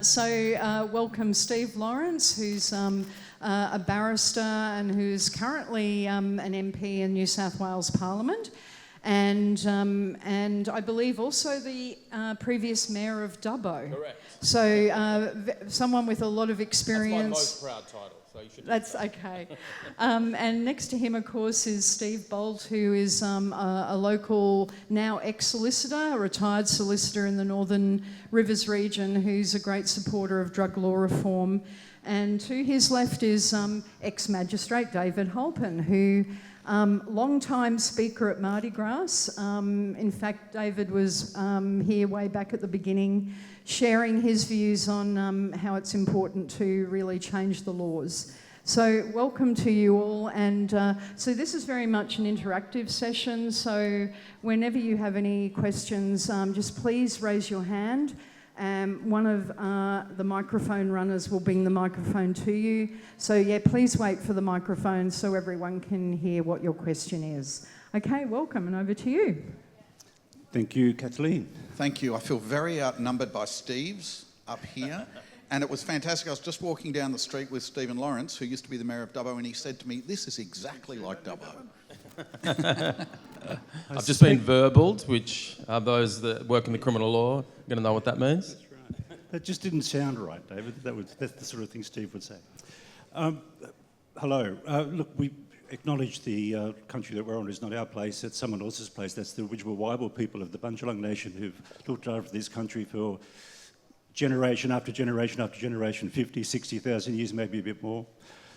Welcome Steve Lawrence, who's a barrister and who's currently an MP in New South Wales Parliament, and I believe also the previous mayor of Dubbo. Correct. So someone with a lot of experience. That's my most proud title, so you should. That's okay. And next to him, of course, is Steve Bolt, who is a local, now ex-solicitor, a retired solicitor in the Northern Rivers region, who's a great supporter of drug law reform. And to his left is ex-magistrate David Heilpern, who long-time speaker at MardiGrass. In fact, David was here way back at the beginning, sharing his views on how it's important to really change the laws. So welcome to you all, and so this is very much an interactive session, so whenever you have any questions, just please raise your hand. One of the microphone runners will bring the microphone to you. So yeah, please wait for the microphone so everyone can hear what your question is. Okay, welcome, and over to you. Thank you, Kathleen. Thank you. I feel very outnumbered by Steve's up here. And it was fantastic. I was just walking down the street with Stephen Lawrence, who used to be the mayor of Dubbo, and he said to me, "This is exactly like Dubbo." I've just been verbaled, which are those that work in the criminal law going to know what that means. That's right. That just didn't sound right, David. That's the sort of thing Steve would say. Hello. Look, we acknowledge the country that we're on is not our place, it's someone else's place. That's the original Waibor people of the Bundjalung Nation who've looked after this country for generation after generation after generation, 50, 60,000 years, maybe a bit more.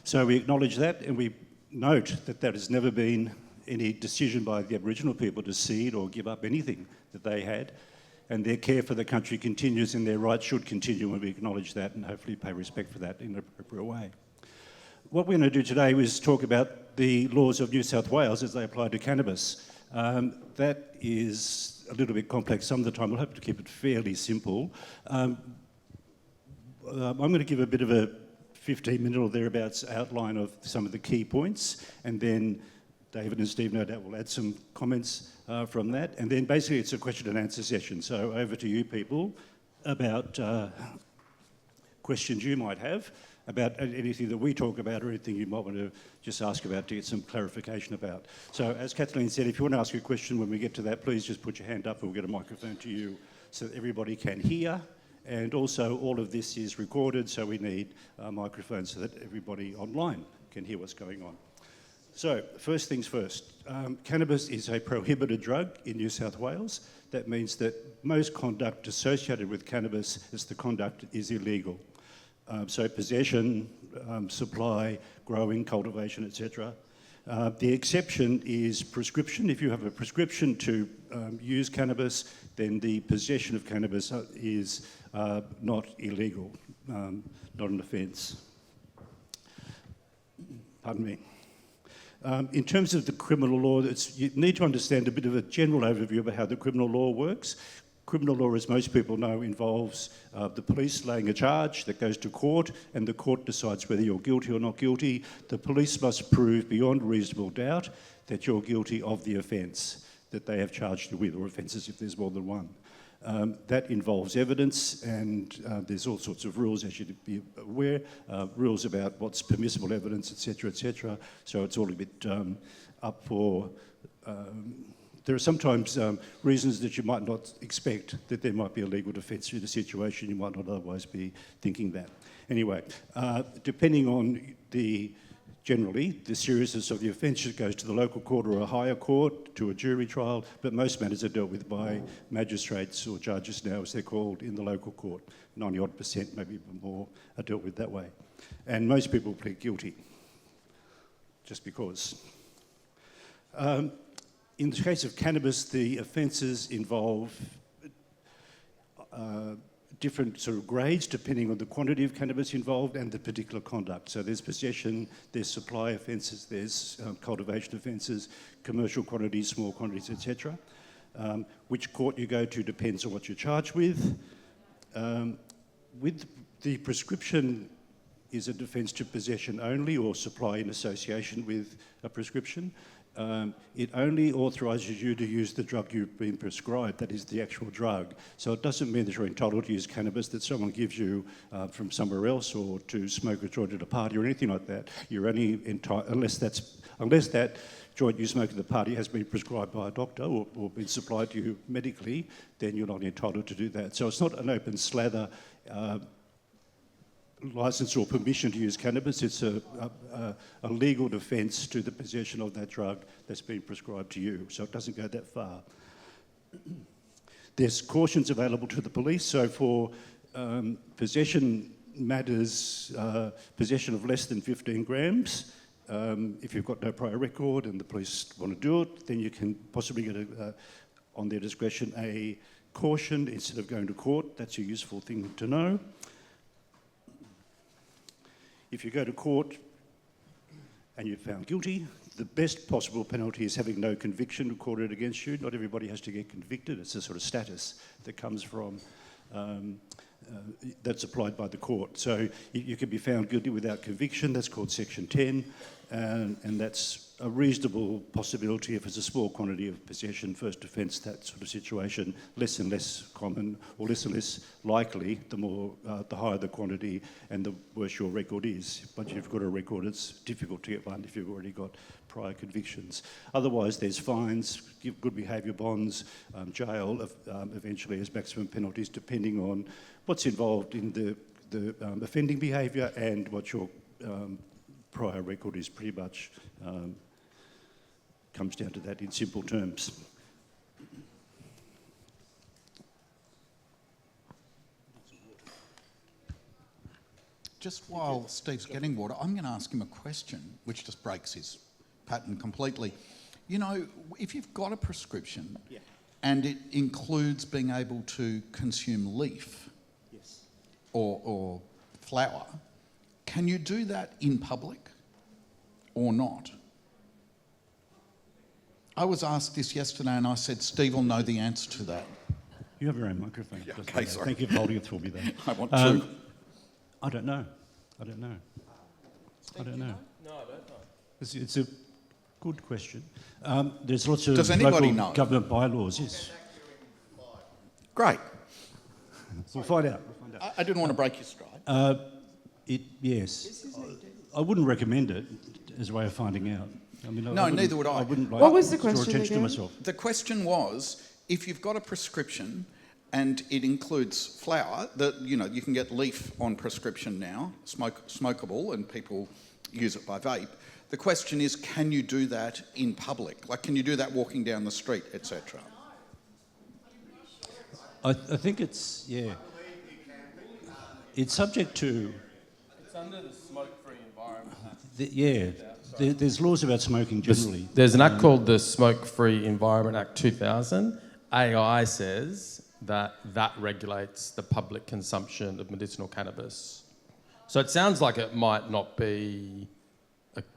So we acknowledge that, and we note that that has never been any decision by the Aboriginal people to cede or give up anything that they had. And their care for the country continues, and their rights should continue, and we acknowledge that and hopefully pay respect for that in an appropriate way. What we're going to do today is talk about the laws of New South Wales as they apply to cannabis. That is a little bit complex some of the time. We'll hope to keep it fairly simple. I'm going to give a bit of a 15-minute or thereabouts outline of some of the key points, and then David and Steve no doubt will add some comments from that. And then basically it's a question and answer session. So over to you people about questions you might have about anything that we talk about or anything you might want to just ask about to get some clarification about. So as Kathleen said, if you want to ask a question when we get to that, please just put your hand up and we'll get a microphone to you so that everybody can hear. And also all of this is recorded, so we need a microphone so that everybody online can hear what's going on. So first things first, cannabis is a prohibited drug in New South Wales. That means that most conduct associated with cannabis is the conduct is illegal. So possession, supply, growing, cultivation, etc. The exception is prescription. If you have a prescription to use cannabis, then the possession of cannabis is not illegal, not an offence. Pardon me. In terms of the criminal law, you need to understand a bit of a general overview about how the criminal law works. Criminal law, as most people know, involves the police laying a charge that goes to court, and the court decides whether you're guilty or not guilty. The police must prove beyond reasonable doubt that you're guilty of the offence that they have charged you with, or offences if there's more than one. That involves evidence, and there's all sorts of rules, as you'd be aware, rules about what's permissible evidence, etc., etc. So it's all a bit up for... There are sometimes reasons that you might not expect that there might be a legal defence in a situation you might not otherwise be thinking that. Anyway, depending on generally the seriousness of the offence, it goes to the local court or a higher court, to a jury trial, but most matters are dealt with by magistrates or judges now, as they're called, in the local court. 90-odd%, maybe even more, are dealt with that way. And most people plead guilty, just because. In the case of cannabis, the offences involve different sort of grades depending on the quantity of cannabis involved and the particular conduct. So there's possession, there's supply offences, there's cultivation offences, commercial quantities, small quantities, etc. Which court you go to depends on what you're charged with. With the prescription is a defence to possession only or supply in association with a prescription. it only authorises you to use the drug you've been prescribed, that is the actual drug. So it doesn't mean that you're entitled to use cannabis that someone gives you from somewhere else, or to smoke a joint at a party or anything like that. You're only entitled, unless that joint you smoke at the party has been prescribed by a doctor or been supplied to you medically, then you're not entitled to do that. So it's not an open slather license or permission to use cannabis. It's a legal defence to the possession of that drug that's been prescribed to you. So it doesn't go that far. There's cautions available to the police. So for possession matters, possession of less than 15 grams, if you've got no prior record and the police want to do it, then you can possibly get, on their discretion, a caution instead of going to court. That's a useful thing to know. If you go to court and you're found guilty, the best possible penalty is having no conviction recorded against you. Not everybody has to get convicted. It's a sort of status that comes from, that's applied by the court. So you can be found guilty without conviction. That's called Section 10, and that's a reasonable possibility if it's a small quantity of possession, first offence, that sort of situation. Less and less common, or less and less likely, the higher the quantity and the worse your record is. Once you've got a record, it's difficult to get one if you've already got prior convictions. Otherwise, there's fines, good behaviour bonds, jail, eventually as maximum penalties, depending on what's involved in the offending behaviour and what your prior record is. Pretty much comes down to that in simple terms. Just while Steve's getting water, I'm going to ask him a question which just breaks his pattern completely. You know, if you've got a prescription and it includes being able to consume leaf or flower, can you do that in public or not? I was asked this yesterday and I said, Steve will know the answer to that. You have your own microphone. Yeah, okay, sorry. Thank you for holding it for me, though. I want to. I don't know. I don't know. I don't know. No, I don't know. It's a good question. There's lots of local government bylaws, yes. Great. We'll find out. I didn't want to break your stride. Yes. I wouldn't recommend it as a way of finding out. I mean, no, neither would I. I wouldn't like what was the to draw question attention to again? myself. The question was, if you've got a prescription and it includes flower, you can get leaf on prescription now, smokable, and people use it by vape. The question is, can you do that in public? Like, can you do that walking down the street, etc.? I think it's, it's subject to... It's under the Smoke-Free Environment Act. There's laws about smoking generally. There's an act called the Smoke-Free Environment Act 2000. AI says that regulates the public consumption of medicinal cannabis. So it sounds like it might not be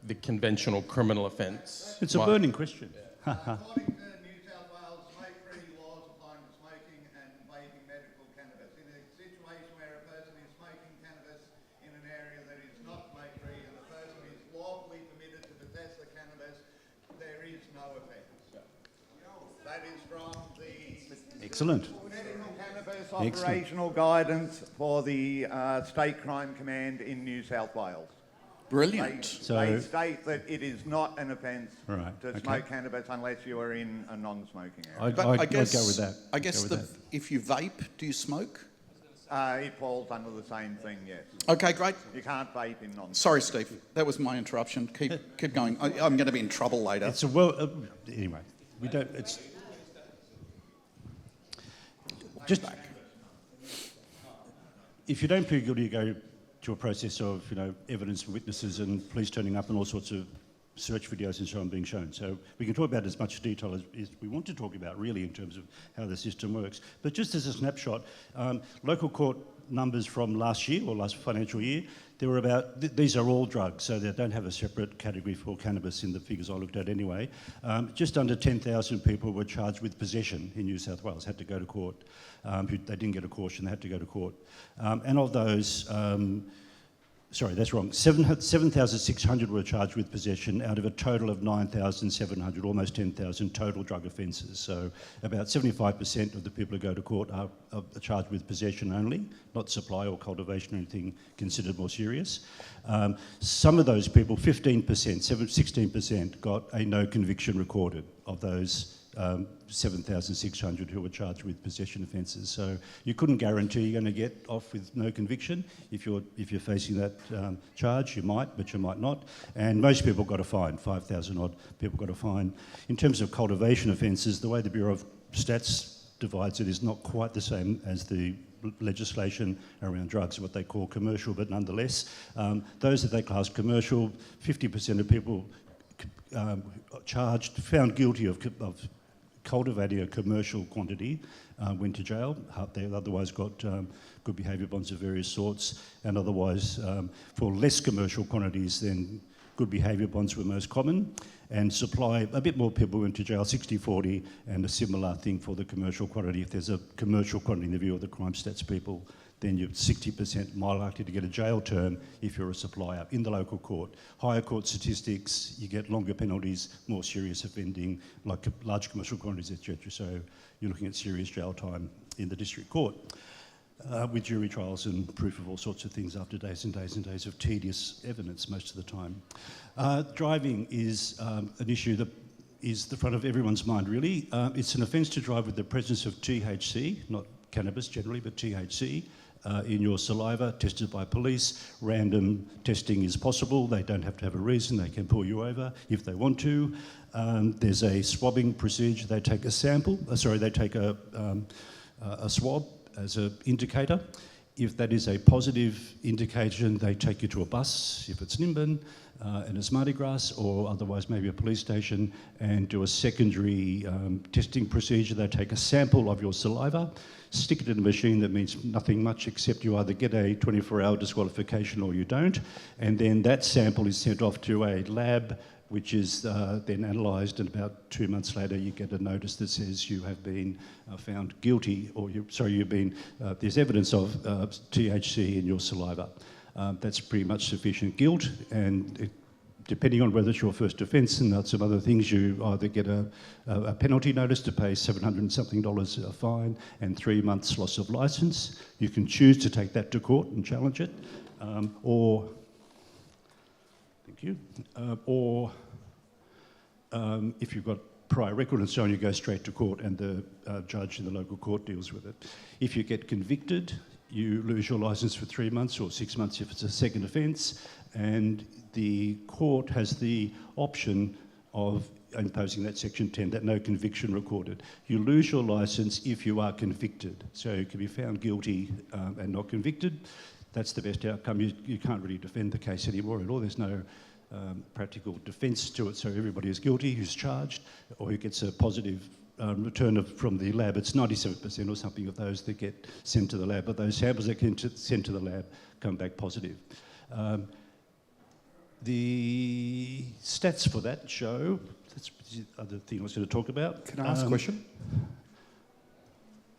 the conventional criminal offence. It's a burning question. According to New South Wales smoke-free laws applying to smoking and vaping medical cannabis, in a situation where a person is smoking cannabis in an area that is not smoke-free and the person is lawfully permitted to possess the cannabis, there is no offence. That is from the Excellent. Medical Cannabis Operational Guidance for the State Crime Command in New South Wales. Brilliant. They state that it is not an offence to okay. smoke cannabis unless you are in a non-smoking area. I'd go with that. I guess if you vape, do you smoke? It falls under the same thing, yes. Okay, great. You can't vape in non. Sorry, Steve. That was my interruption. Keep going. I'm going to be in trouble later. It's anyway, we don't... It's... Just... If you don't plead guilty, you go to a process of, evidence and witnesses and police turning up and all sorts of search videos and so on being shown. So we can talk about as much detail as we want to talk about, really, in terms of how the system works. But just as a snapshot, local court numbers from last year, or last financial year, there were about, these are all drugs, so they don't have a separate category for cannabis in the figures I looked at anyway. Just under 10,000 people were charged with possession in New South Wales, had to go to court. They didn't get a caution, they had to go to court. And of those, Sorry, that's wrong. 7,600 were charged with possession out of a total of 9,700, almost 10,000 total drug offences. So about 75% of the people who go to court are charged with possession only, not supply or cultivation or anything considered more serious. Some of those people, 15%, 16%, got a no conviction recorded of those 7,600 who were charged with possession offences. So you couldn't guarantee you're going to get off with no conviction. If you're facing that charge, you might, but you might not. And most people got a fine, 5,000 odd people got a fine. In terms of cultivation offences, the way the Bureau of Stats divides it is not quite the same as the legislation around drugs, what they call commercial, but nonetheless, those that they class commercial, 50% of people charged, found guilty of cultivating a commercial quantity, went to jail. They otherwise got good behaviour bonds of various sorts, and otherwise for less commercial quantities then good behaviour bonds were most common, and supply, a bit more people went to jail, 60-40, and a similar thing for the commercial quantity. If there's a commercial quantity in the view of the crime stats people, then you're 60% more likely to get a jail term if you're a supplier in the local court. Higher court statistics, you get longer penalties, more serious offending, like large commercial quantities, etc. So you're looking at serious jail time in the district court, with jury trials and proof of all sorts of things after days and days and days of tedious evidence most of the time. Driving is an issue that is the front of everyone's mind, really. It's an offence to drive with the presence of THC, not cannabis generally, but THC, in your saliva, tested by police. Random testing is possible. They don't have to have a reason. They can pull you over if they want to. There's a swabbing procedure. They take a sample. They take a swab as an indicator. If that is a positive indication, they take you to a bus, if it's Nimbin, and it's MardiGrass, or otherwise maybe a police station, and do a secondary testing procedure. They take a sample of your saliva, stick it in a machine that means nothing much except you either get a 24-hour disqualification or you don't, and then that sample is sent off to a lab which is then analysed, and about 2 months later you get a notice that says you have been found guilty, or there's evidence of THC in your saliva. That's pretty much sufficient guilt, and depending on whether it's your first offence and some other things, you either get a penalty notice to pay $700 and something a fine and 3 months loss of licence. You can choose to take that to court and challenge it, or if you've got prior record and so on, you go straight to court and the judge in the local court deals with it. If you get convicted, you lose your licence for 3 months or 6 months if it's a second offence, and the court has the option of imposing that Section 10, that no conviction recorded. You lose your licence if you are convicted. So you can be found guilty and not convicted. That's the best outcome. You can't really defend the case anymore at all. There's no practical defence to it, so everybody is guilty who's charged or who gets a positive return from the lab. It's 97% or something of those that get sent to the lab, but those samples that get sent to the lab come back positive. The stats for that show, that's the other thing I was going to talk about. Can I ask a question?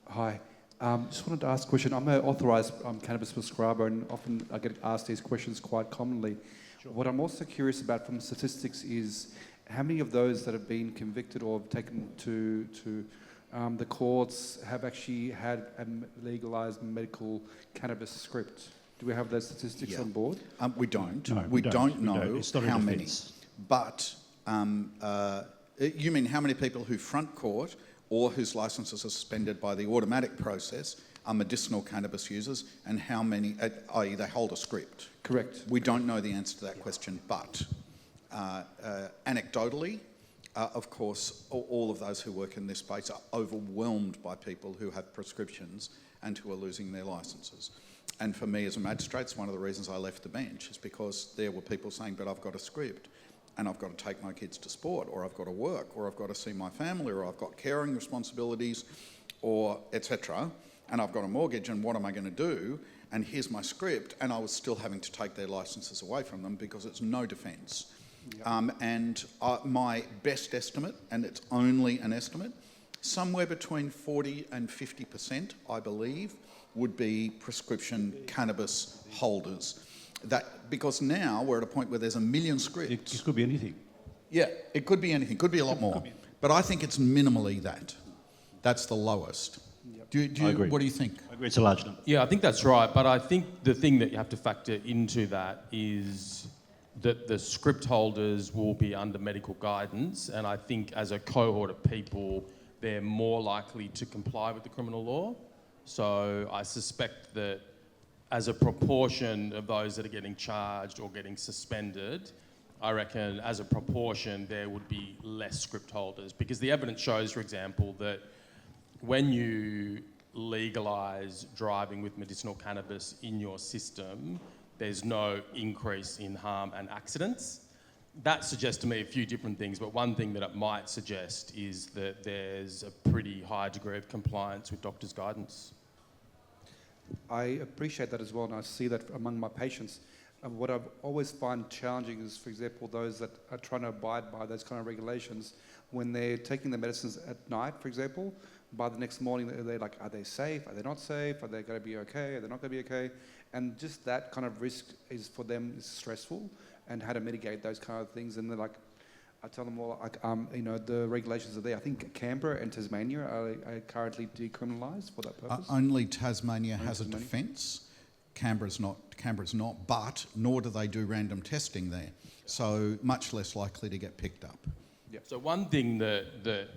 Hi. Just wanted to ask a question. I'm an authorised cannabis prescriber, and often I get asked these questions quite commonly. Sure. What I'm also curious about from statistics is how many of those that have been convicted or taken to the courts have actually had a legalised medical cannabis script? Do we have those statistics on board? We don't. No, we don't know how many. Offence. But you mean how many people who front court or whose licences are suspended by the automatic process are medicinal cannabis users, and how many, i.e. they hold a script? Correct. We don't know the answer to that question, but anecdotally, of course, all of those who work in this space are overwhelmed by people who have prescriptions and who are losing their licences. And for me as a magistrate, it's one of the reasons I left the bench, is because there were people saying, but I've got a script and I've got to take my kids to sport, or I've got to work, or I've got to see my family, or I've got caring responsibilities, or etc. And I've got a mortgage, and what am I going to do? And here's my script, and I was still having to take their licences away from them because it's no defence. Yep. My best estimate, and it's only an estimate, somewhere between 40 and 50%, I believe, would be prescription cannabis holders. That because now we're at a point where there's 1 million It scripts. could be anything. Yeah, it could be anything. Could be a lot more. But I think it's minimally that. That's the lowest. Do you, I agree. What do you think? I agree, it's a large number. Yeah, I think that's right. But I think the thing that you have to factor into that is that the script holders will be under medical guidance. And I think as a cohort of people, they're more likely to comply with the criminal law. So I suspect that as a proportion of those that are getting charged or getting suspended, I reckon as a proportion there would be less script holders. Because the evidence shows, for example, that when you legalise driving with medicinal cannabis in your system, there's no increase in harm and accidents. That suggests to me a few different things, but one thing that it might suggest is that there's a pretty high degree of compliance with doctors' guidance. I appreciate that as well, and I see that among my patients. What I've always find challenging is, for example, those that are trying to abide by those kind of regulations, when they're taking the medicines at night, for example, by the next morning they're like, are they safe? Are they not safe? Are they going to be okay? Are they not going to be okay? And just that kind of risk is for them is stressful, and how to mitigate those kind of things. And they're like, I tell them all, like, the regulations are there. I think Canberra and Tasmania are currently decriminalised for that purpose. Only Tasmania has a defence. Canberra's not, but nor do they do random testing there. So much less likely to get picked up. Yep. So one thing that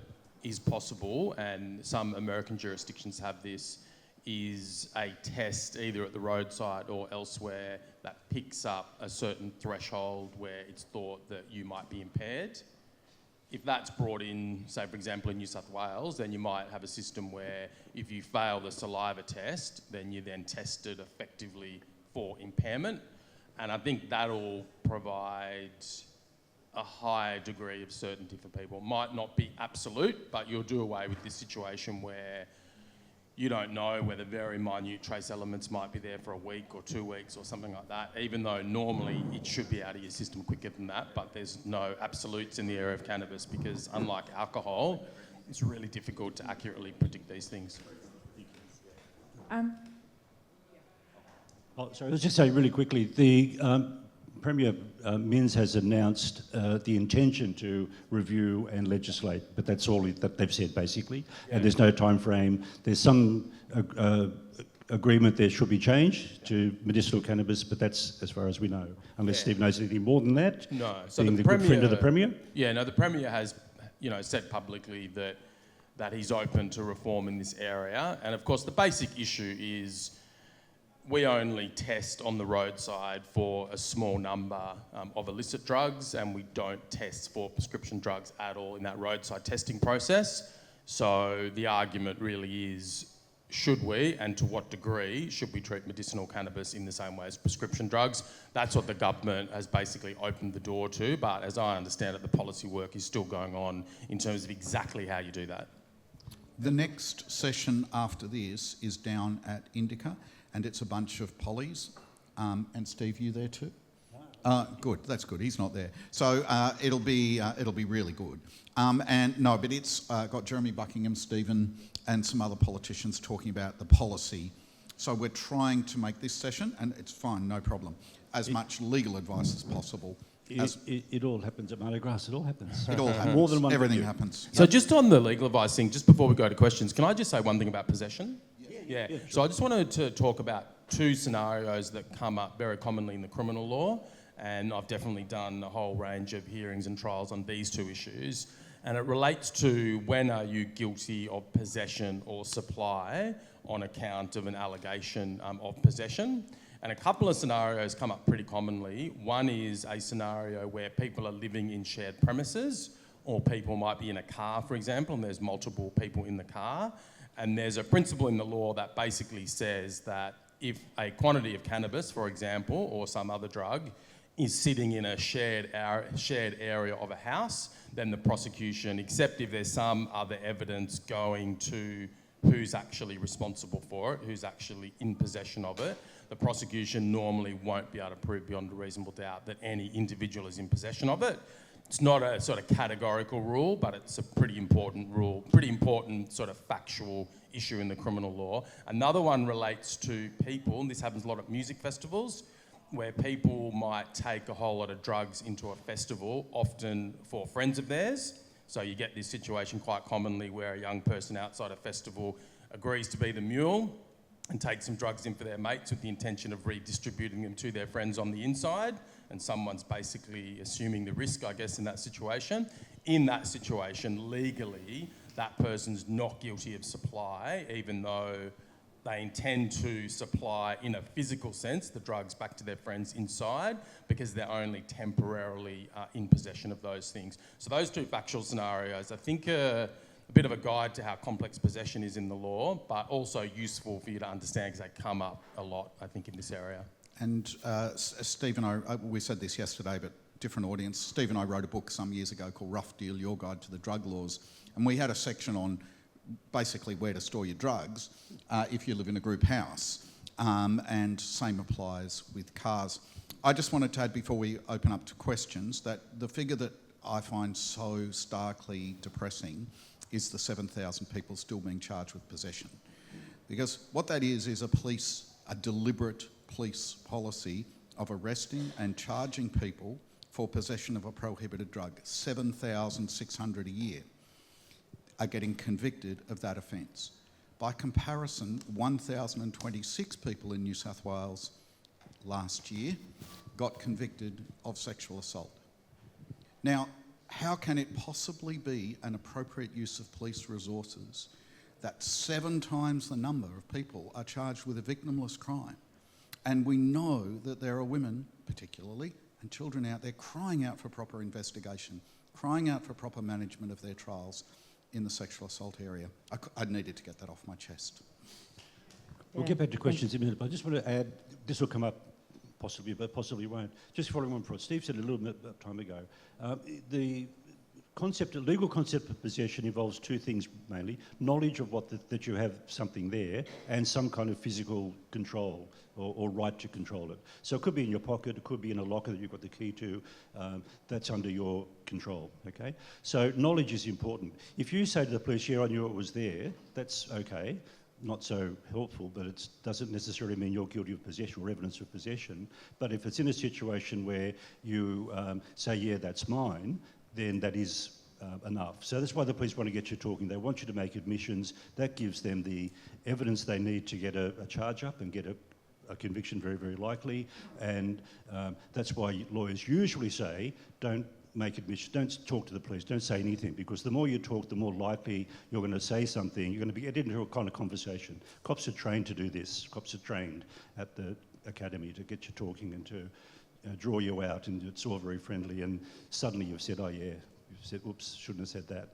is possible, and some American jurisdictions have this, is a test either at the roadside or elsewhere that picks up a certain threshold where it's thought that you might be impaired. If that's brought in, say for example in New South Wales, then you might have a system where if you fail the saliva test, then you're then tested effectively for impairment. And I think that'll provide a higher degree of certainty for people. Might not be absolute, but you'll do away with this situation where you don't know whether very minute trace elements might be there for a week or 2 weeks or something like that, even though normally it should be out of your system quicker than that, but there's no absolutes in the area of cannabis because unlike alcohol, it's really difficult to accurately predict these things. Sorry, let's just say really quickly, the Premier Minns has announced the intention to review and legislate, but that's all that they've said basically, and there's no time frame. There's some agreement there should be changed to medicinal cannabis, but that's as far as we know, unless Steve knows anything more than that. No, so being the good friend of the Premier. Yeah, no, the Premier has, said publicly that he's open to reform in this area, and of course the basic issue is we only test on the roadside for a small number of illicit drugs, and we don't test for prescription drugs at all in that roadside testing process. So the argument really is, should we, and to what degree, should we treat medicinal cannabis in the same way as prescription drugs? That's what the government has basically opened the door to, but as I understand it, the policy work is still going on in terms of exactly how you do that. The next session after this is down at Indica, and it's a bunch of pollies. And Steve, you there too? Good, that's good. He's not there. So it'll be really good. But it's got Jeremy Buckingham, Stephen, and some other politicians talking about the policy. So we're trying to make this session, and it's fine, no problem, as much legal advice as possible. It all happens at MardiGrass. It all happens. It all happens. More than one Everything venue. happens. So just on the legal advice thing, just before we go to questions, can I just say one thing about possession? Yeah. Sure. So I just wanted to talk about two scenarios that come up very commonly in the criminal law, and I've definitely done a whole range of hearings and trials on these two issues, and it relates to when are you guilty of possession or supply on account of an allegation of possession. And a couple of scenarios come up pretty commonly. One is a scenario where people are living in shared premises, or people might be in a car, for example, and there's multiple people in the car. And there's a principle in the law that basically says that if a quantity of cannabis, for example, or some other drug, is sitting in a shared area of a house, then the prosecution, except if there's some other evidence going to who's actually responsible for it, who's actually in possession of it, the prosecution normally won't be able to prove beyond a reasonable doubt that any individual is in possession of it. It's not a sort of categorical rule, but it's a pretty important rule, pretty important sort of factual issue in the criminal law. Another one relates to people, and this happens a lot at music festivals. where people might take a whole lot of drugs into a festival, often for friends of theirs. So you get this situation quite commonly where a young person outside a festival agrees to be the mule and take some drugs in for their mates with the intention of redistributing them to their friends on the inside, and someone's basically assuming the risk, I guess, in that situation. In that situation, legally, that person's not guilty of supply, even though they intend to supply, in a physical sense, the drugs back to their friends inside, because they're only temporarily in possession of those things. So those two factual scenarios, I think, are a bit of a guide to how complex possession is in the law, but also useful for you to understand because they come up a lot, I think, in this area. And Steve and I, we said this yesterday, but different audience. Steve and I wrote a book some years ago called Rough Deal, Your Guide to the Drug Laws. And we had a section on basically where to store your drugs if you live in a group house. And same applies with cars. I just wanted to add, before we open up to questions, that the figure that I find so starkly depressing is the 7,000 people still being charged with possession. Because what that is a deliberate police policy of arresting and charging people for possession of a prohibited drug. 7,600 a year are getting convicted of that offence. By comparison, 1,026 people in New South Wales last year got convicted of sexual assault. Now, how can it possibly be an appropriate use of police resources that 7 times the number of people are charged with a victimless crime? And we know that there are women, particularly, and children out there crying out for proper investigation, crying out for proper management of their trials in the sexual assault area. I needed to get that off my chest. We'll get back to questions in a minute, but I just want to add, this will come up possibly, but possibly won't. Just following on from what Steve said a little bit of time ago, the legal concept of possession involves 2 things mainly: knowledge of that you have something there, and some kind of physical control or right to control it. So it could be in your pocket, it could be in a locker that you've got the key to. That's under your control. Okay. So knowledge is important. If you say to the police, "Yeah, I knew it was there," that's okay. Not so helpful, but it doesn't necessarily mean you're guilty of possession or evidence of possession. But if it's in a situation where you say, "Yeah, that's mine," then that is enough. So that's why the police want to get you talking. They want you to make admissions. That gives them the evidence they need to get a charge up and get a conviction, very, very likely. And that's why lawyers usually say, don't make admissions, don't talk to the police, don't say anything, because the more you talk, the more likely you're going to say something. You're going to get into a kind of conversation. Cops are trained to do this. Cops are trained at the academy to get you talking and to draw you out, and it's all very friendly, and suddenly you've said, "Oh yeah," you've said, "Oops, shouldn't have said that."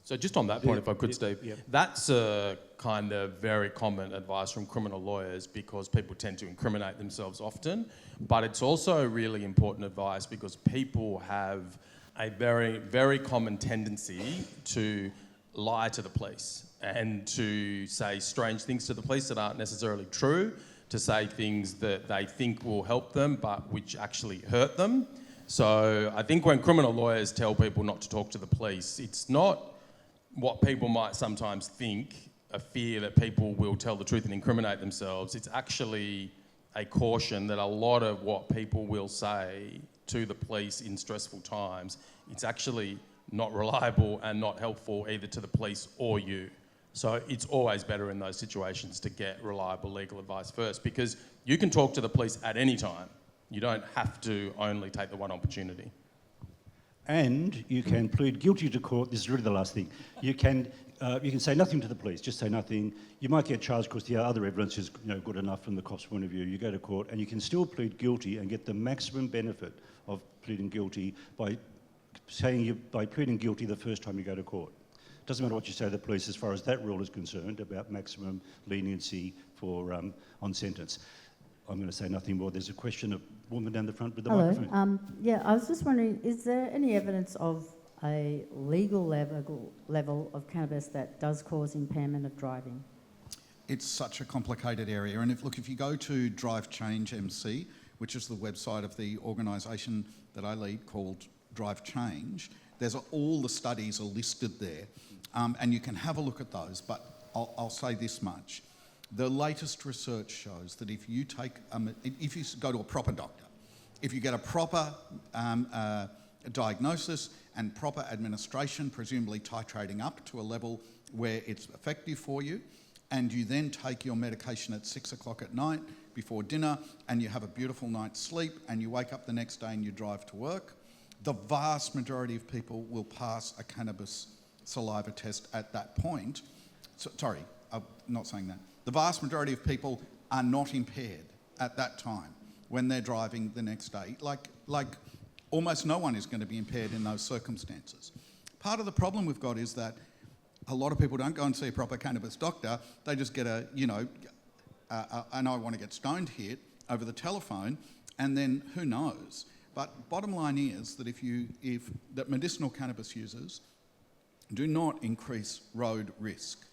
So just on that point, if I could, Steve, that's a kind of very common advice from criminal lawyers, because people tend to incriminate themselves often. But it's also really important advice because people have a very, very common tendency to lie to the police and to say strange things to the police that aren't necessarily true, to say things that they think will help them but which actually hurt them. So I think when criminal lawyers tell people not to talk to the police, it's not what people might sometimes think, a fear that people will tell the truth and incriminate themselves. It's actually a caution that a lot of what people will say to the police in stressful times, it's actually not reliable and not helpful either to the police or you. So it's always better in those situations to get reliable legal advice first, because you can talk to the police at any time. You don't have to only take the one opportunity. And you can plead guilty to court. This is really the last thing. You can say nothing to the police, just say nothing. You might get charged because the other evidence is good enough from the cop's point of view. You go to court and you can still plead guilty and get the maximum benefit of pleading guilty by pleading guilty the first time you go to court. Doesn't matter what you say to the police as far as that rule is concerned about maximum leniency for on sentence. I'm going to say nothing more. There's a question of woman down the front with the microphone. I was just wondering, is there any evidence of a legal level of cannabis that does cause impairment of driving? It's such a complicated area. And if you go to Drive Change MC, which is the website of the organisation that I lead called Drive Change, all the studies are listed there. And you can have a look at those. But I'll say this much. The latest research shows that if you go to a proper doctor, if you get a proper diagnosis and proper administration, presumably titrating up to a level where it's effective for you, and you then take your medication at 6 o'clock at night before dinner, and you have a beautiful night's sleep, and you wake up the next day and you drive to work, the vast majority of people will pass a cannabis saliva test at that point. Sorry, I'm not saying that. The vast majority of people are not impaired at that time when they're driving the next day. Like almost no one is going to be impaired in those circumstances. Part of the problem we've got is that a lot of people don't go and see a proper cannabis doctor. They just get and I want to get stoned hit over the telephone, and then who knows. But bottom line is that that medicinal cannabis users do not increase road risk.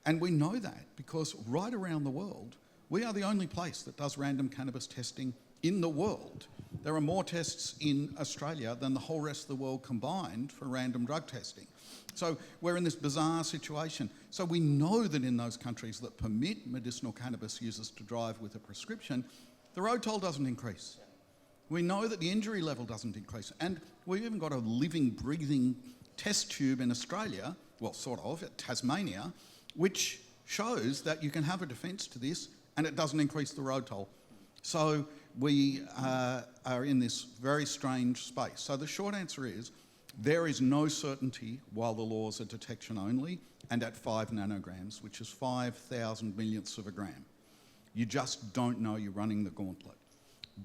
And we know that because right around the world, we are the only place that does random cannabis testing in the world. There are more tests in Australia than the whole rest of the world combined for random drug testing. So we're in this bizarre situation. So we know that in those countries that permit medicinal cannabis users to drive with a prescription, the road toll doesn't increase. We know that the injury level doesn't increase. And we've even got a living, breathing test tube in Australia, well, sort of, at Tasmania, which shows that you can have a defence to this and it doesn't increase the road toll. So we are in this very strange space. So the short answer is there is no certainty while the laws are detection only and at 5 nanograms, which is 5,000 millionths of a gram. You just don't know you're running the gauntlet.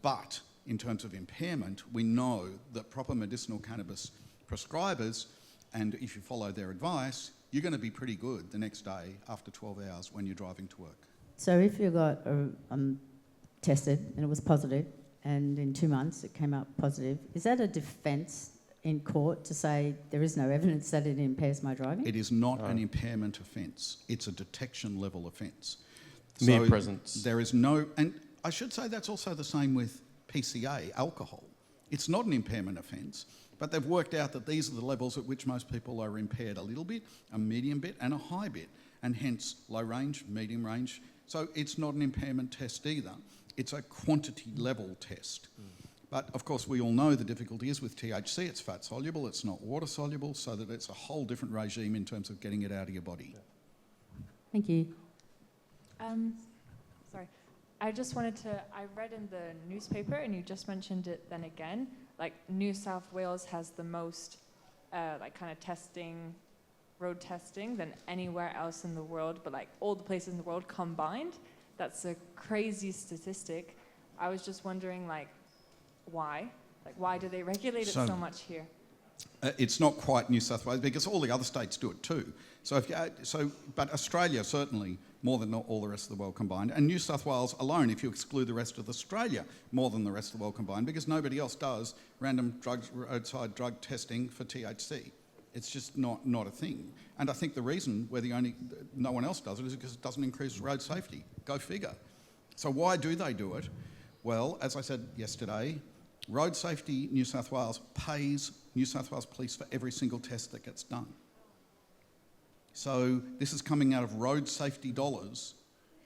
But in terms of impairment, we know that proper medicinal cannabis prescribers, and if you follow their advice, you're going to be pretty good the next day after 12 hours when you're driving to work. So if you got tested and it was positive, and in 2 months it came out positive, is that a defence in court to say there is no evidence that it impairs my driving? It is not an impairment offence. It's a detection level offence. Mere presence. There is no, and I should say that's also the same with PCA, alcohol. It's not an impairment offence, but they've worked out that these are the levels at which most people are impaired: a little bit, a medium bit, and a high bit, and hence low range, medium range. So it's not an impairment test either. It's a quantity level test. But of course, we all know the difficulty is with THC, it's fat soluble, it's not water soluble, so that it's a whole different regime in terms of getting it out of your body. Thank you. Sorry. I just wanted to, I read in the newspaper, and you just mentioned it then again, like New South Wales has the most like kind of testing, road testing than anywhere else in the world, but like all the places in the world combined. That's a crazy statistic. I was just wondering, like, why? Like, why do they regulate it so much here? It's not quite New South Wales because all the other states do it too. But Australia certainly more than all the rest of the world combined, and New South Wales alone, if you exclude the rest of Australia, more than the rest of the world combined, because nobody else does random roadside drug testing for THC. It's just not a thing. And I think the reason no one else does it is because it doesn't increase road safety. Go figure. So why do they do it? Well, as I said yesterday, Road Safety New South Wales pays New South Wales Police for every single test that gets done. So this is coming out of road safety dollars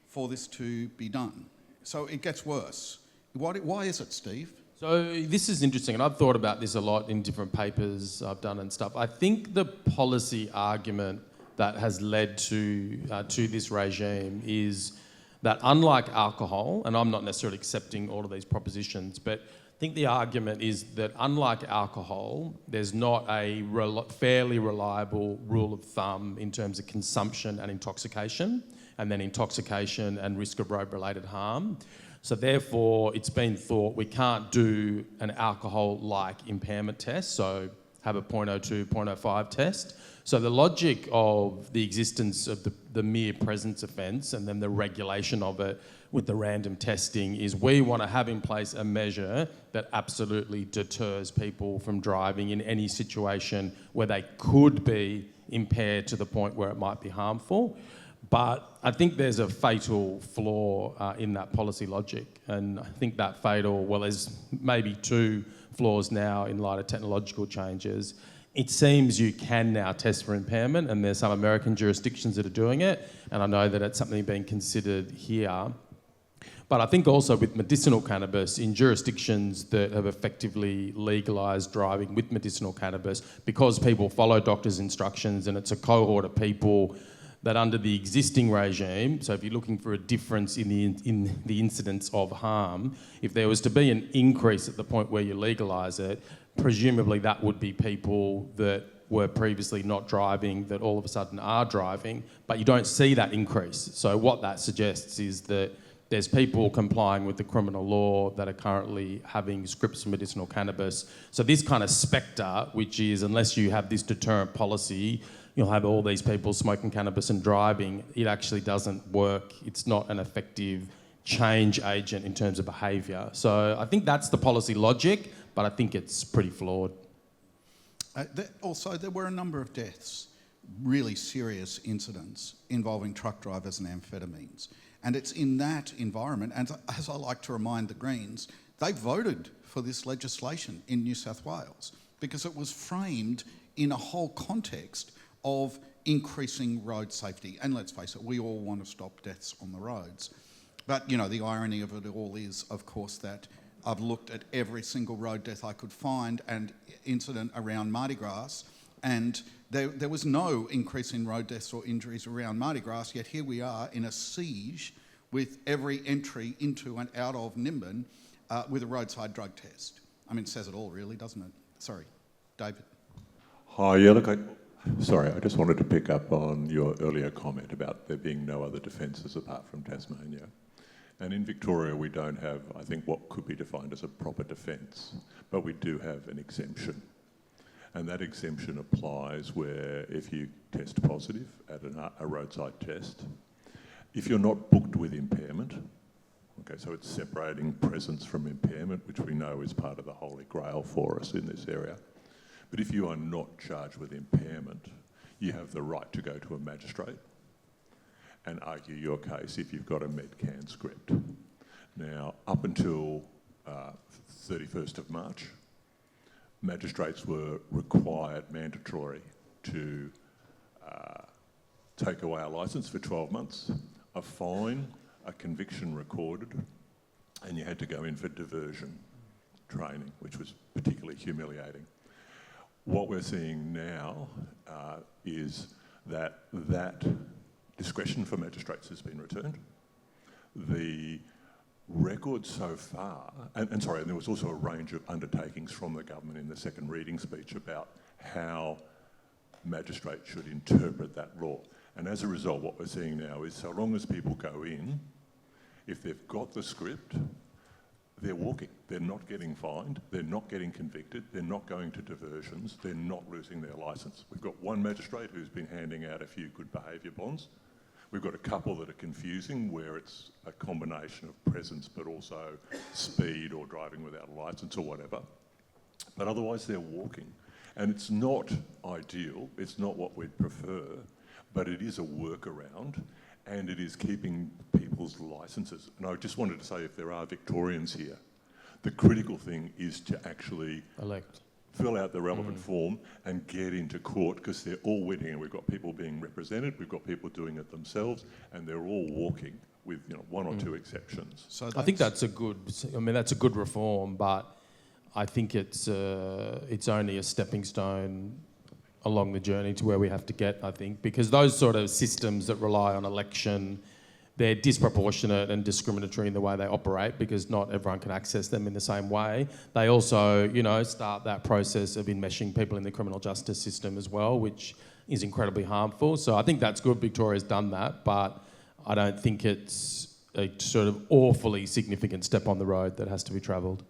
for this to be done. So it gets worse. Why is it, Steve? So this is interesting, and I've thought about this a lot in different papers I've done and stuff. I think the policy argument that has led to this regime is that unlike alcohol, and I'm not necessarily accepting all of these propositions, but I think the argument is that unlike alcohol, there's not a fairly reliable rule of thumb in terms of consumption and intoxication, and then intoxication and risk of road-related harm. So therefore, it's been thought we can't do an alcohol-like impairment test, so have a 0.02, 0.05 test. So the logic of the existence of the mere presence offence and then the regulation of it with the random testing is we want to have in place a measure that absolutely deters people from driving in any situation where they could be impaired to the point where it might be harmful. But I think there's a fatal flaw in that policy logic. And I think that fatal, well, there's maybe two flaws now in light of technological changes, it seems you can now test for impairment, and there's some American jurisdictions that are doing it, and I know that it's something being considered here. But I think also with medicinal cannabis, in jurisdictions that have effectively legalised driving with medicinal cannabis, because people follow doctors' instructions and it's a cohort of people that under the existing regime, so if you're looking for a difference in the incidence of harm, if there was to be an increase at the point where you legalise it, presumably that would be people that were previously not driving that all of a sudden are driving, but you don't see that increase. So what that suggests is that there's people complying with the criminal law that are currently having scripts for medicinal cannabis. So this kind of spectre, which is unless you have this deterrent policy, you'll have all these people smoking cannabis and driving, it actually doesn't work. It's not an effective change agent in terms of behaviour. So I think that's the policy logic, but I think it's pretty flawed. Also, there were a number of deaths, really serious incidents involving truck drivers and amphetamines. And it's in that environment, and as I like to remind the Greens, they voted for this legislation in New South Wales because it was framed in a whole context of increasing road safety. And let's face it, we all want to stop deaths on the roads. But, you know, the irony of it all is, of course, that I've looked at every single road death I could find and incident around MardiGrass, and there was no increase in road deaths or injuries around MardiGrass, yet here we are in a siege with every entry into and out of Nimbin with a roadside drug test. I mean, it says it all, really, doesn't it? Sorry, David. Hi, yeah, look, I just wanted to pick up on your earlier comment about there being no other defences apart from Tasmania. And in Victoria, we don't have, I think, what could be defined as a proper defence, but we do have an exemption. And that exemption applies where if you test positive at a roadside test, if you're not booked with impairment, okay, so it's separating presence from impairment, which we know is part of the holy grail for us in this area. But if you are not charged with impairment, you have the right to go to a magistrate and argue your case if you've got a Medcan script. Now, up until 31st of March, magistrates were required, mandatory, to take away a licence for 12 months, a fine, a conviction recorded, and you had to go in for diversion training, which was particularly humiliating. What we're seeing now is that discretion for magistrates has been returned. The record so far, and there was also a range of undertakings from the government in the second reading speech about how magistrates should interpret that law. And as a result, what we're seeing now is so long as people go in, if they've got the script, they're walking. They're not getting fined, they're not getting convicted, they're not going to diversions, they're not losing their licence. We've got one magistrate who's been handing out a few good behaviour bonds. We've got a couple that are confusing, where it's a combination of presence but also speed or driving without a licence or whatever. But otherwise they're walking. And it's not ideal, it's not what we'd prefer, but it is a workaround and it is keeping people's licences. And I just wanted to say, if there are Victorians here, the critical thing is to actually fill out the relevant form and get into court, because they're all winning, and we've got people being represented, we've got people doing it themselves, and they're all walking with one or two exceptions. So I think that's a good reform, but I think it's only a stepping stone along the journey to where we have to get, I think, because those sort of systems that rely on election, they're disproportionate and discriminatory in the way they operate, because not everyone can access them in the same way. They also, start that process of enmeshing people in the criminal justice system as well, which is incredibly harmful. So I think that's good Victoria's done that, but I don't think it's a sort of awfully significant step on the road that has to be travelled.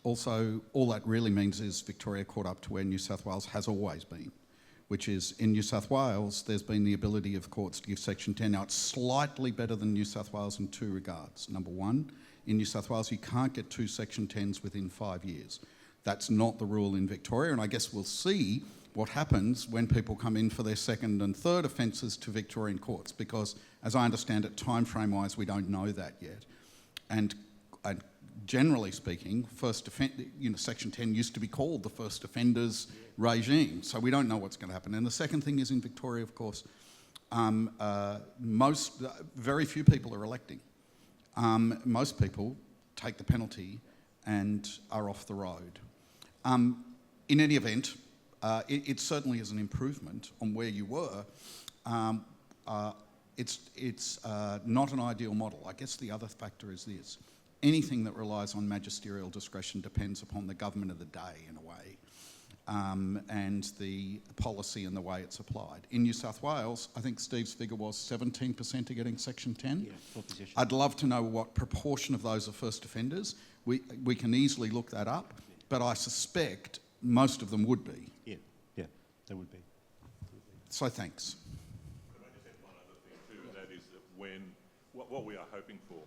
Also, all that really means is Victoria caught up to where New South Wales has always been, which is in New South Wales, there's been the ability of courts to give Section 10. Now, it's slightly better than New South Wales in two regards. Number one, in New South Wales, you can't get two Section 10s within 5 years. That's not the rule in Victoria, and I guess we'll see what happens when people come in for their second and third offences to Victorian courts, because, as I understand it, time frame-wise, we don't know that yet. And generally speaking, Section 10 used to be called the first offenders regime, so we don't know what's going to happen. And the second thing is in Victoria, of course, very few people are electing. Most people take the penalty and are off the road. In any event, it certainly is an improvement on where you were. It's not an ideal model. I guess the other factor is this. Anything that relies on magisterial discretion depends upon the government of the day, in a way, and the policy and the way it's applied. In New South Wales, I think Steve's figure was 17% are getting Section 10. Yeah, full position. I'd love to know what proportion of those are first offenders. We can easily look that up, but I suspect most of them would be. Yeah, they would be. So thanks. Could I just add one other thing too, and that is that what we are hoping for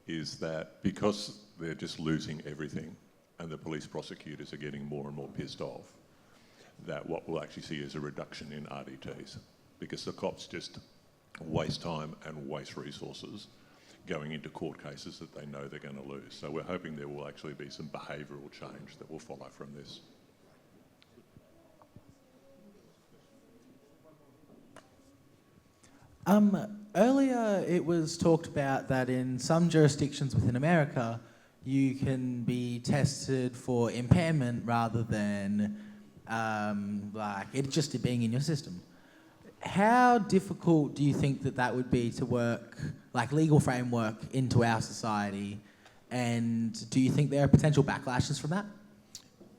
is that because they're just losing everything and the police prosecutors are getting more and more pissed off, that what we'll actually see is a reduction in RDTs, because the cops just waste time and waste resources going into court cases that they know they're going to lose. So we're hoping there will actually be some behavioural change that will follow from this. Earlier it was talked about that in some jurisdictions within America you can be tested for impairment rather than like it just being in your system. How difficult do you think that would be to work, like legal framework, into our society? And do you think there are potential backlashes from that?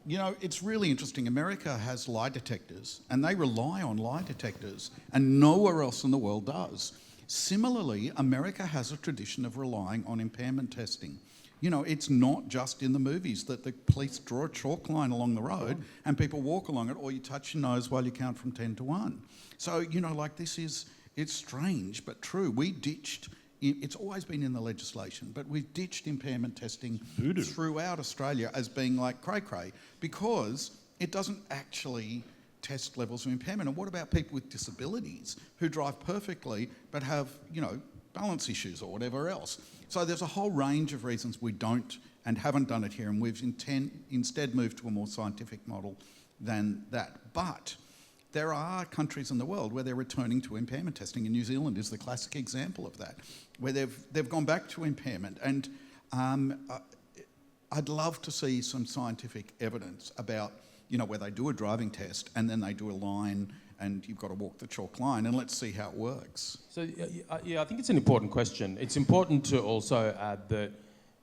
You know, it's really interesting. America has lie detectors, and they rely on lie detectors, and nowhere else in the world does. Similarly, America has a tradition of relying on impairment testing. You know, it's not just in the movies that the police draw a chalk line along the road and people walk along it, or you touch your nose while you count from 10 to 1. So, you know, like it's strange but true. We ditched, it's always been in the legislation, but we've ditched impairment testing throughout Australia as being like cray-cray, because it doesn't actually test levels of impairment. And what about people with disabilities who drive perfectly but have, you know, balance issues or whatever else? So there's a whole range of reasons we don't and haven't done it here, and we've instead moved to a more scientific model than that. But there are countries in the world where they're returning to impairment testing, and New Zealand is the classic example of that, where they've gone back to impairment. And I'd love to see some scientific evidence about, you know, where they do a driving test and then they do a line and you've got to walk the chalk line, and let's see how it works. So, yeah, I think it's an important question. It's important to also add that